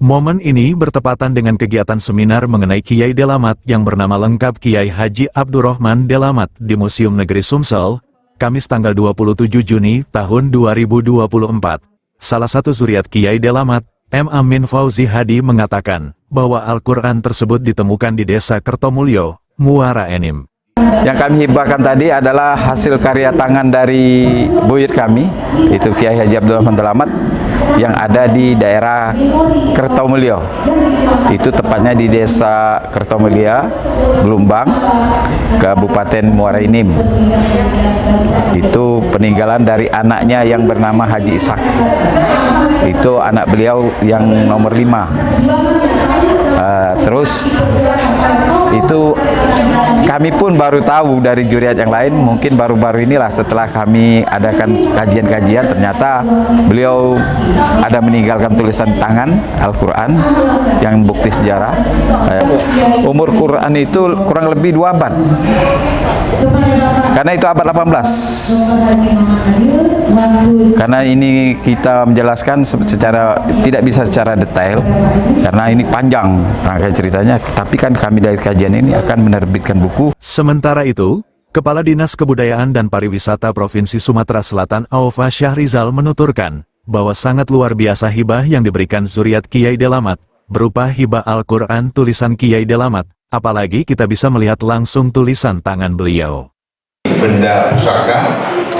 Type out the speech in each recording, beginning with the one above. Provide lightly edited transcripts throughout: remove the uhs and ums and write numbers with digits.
Momen ini bertepatan dengan kegiatan seminar mengenai Kiai Delamat yang bernama lengkap Kiai Haji Abdurrahman Delamat di Museum Negeri Sumsel, Kamis tanggal 27 Juni tahun 2024. Salah satu zuriat Kiai Delamat, M. Amin Fauzi Hadi mengatakan bahwa Al-Quran tersebut ditemukan di Desa Kertomulyo, Muara Enim. Yang kami hibahkan tadi adalah hasil karya tangan dari buyut kami, itu Kiai Haji Abdurrahman Delamat, yang ada di daerah Kertomulyo. Itu tepatnya di Desa Kertomulyo, Gelumbang, Kabupaten Muara Enim. Itu peninggalan dari anaknya yang bernama Haji Ishak. Itu anak beliau yang nomor 5. Terus itu kami pun baru tahu dari juriat yang lain, mungkin baru-baru inilah setelah kami adakan kajian-kajian, ternyata beliau ada meninggalkan tulisan tangan Al-Quran yang bukti sejarah. Umur Quran itu kurang lebih 2 abad, karena itu abad 18. Karena ini kita menjelaskan tidak bisa secara detail karena ini panjang rangkaian ceritanya, tapi kan kami dari kajian ini akan menerbitkan buku. Sementara itu, Kepala Dinas Kebudayaan dan Pariwisata Provinsi Sumatera Selatan Aufa Syahrizal menuturkan bahwa sangat luar biasa hibah yang diberikan zuriat Kiai Delamat, berupa hibah Al-Quran tulisan Kiai Delamat, apalagi kita bisa melihat langsung tulisan tangan beliau. Benda pusaka,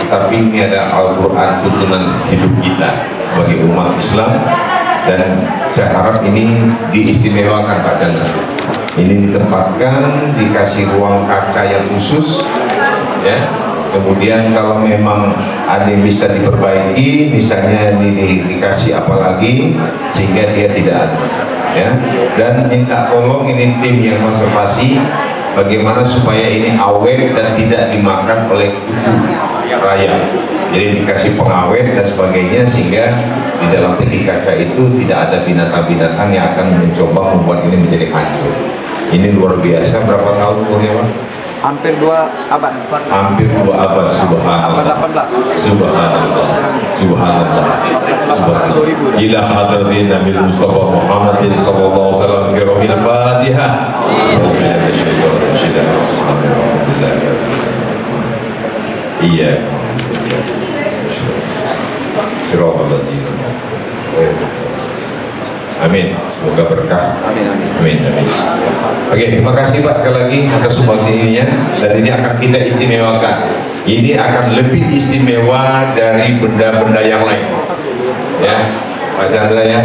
tapi ini ada Al-Quran tuntunan hidup kita sebagai umat Islam, dan saya harap ini diistimewakan Pak Chandra. Ini ditempatkan, dikasih ruang kaca yang khusus, ya. Kemudian kalau memang ada yang bisa diperbaiki, misalnya dikasih apa lagi sehingga dia tidak ada, ya. Dan minta tolong ini tim yang konservasi, bagaimana supaya ini awet dan tidak dimakan oleh kutu raya. Jadi dikasih pengawet dan sebagainya sehingga di dalam peti kaca itu tidak ada binatang-binatang yang akan mencoba membuat ini menjadi hancur. Ini luar biasa. Berapa tahun umurnya, Pak? Hampir 2 abad. Hampir 2 abad. Subhanallah. Abad 18. Subhanallah. Subhanallah. Subhanallah. Ila hadratin Nabi Mustafa Muhammad sallallahu alaihi wasallam fi rabbil Fatihah. Iya. Amin. Semoga berkah. Amin. Amin. Amin. Oke, terima kasih Pak sekali lagi atas sumbangsinya, dan ini akan kita istimewakan. Ini akan lebih istimewa dari benda-benda yang lain. Ya, Pak Chandra ya.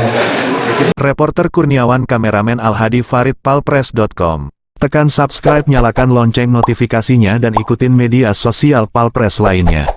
Reporter Kurniawan, kameramen Al-Hadi Farid, palpres.com. Tekan subscribe, nyalakan lonceng notifikasinya dan ikutin media sosial Palpres lainnya.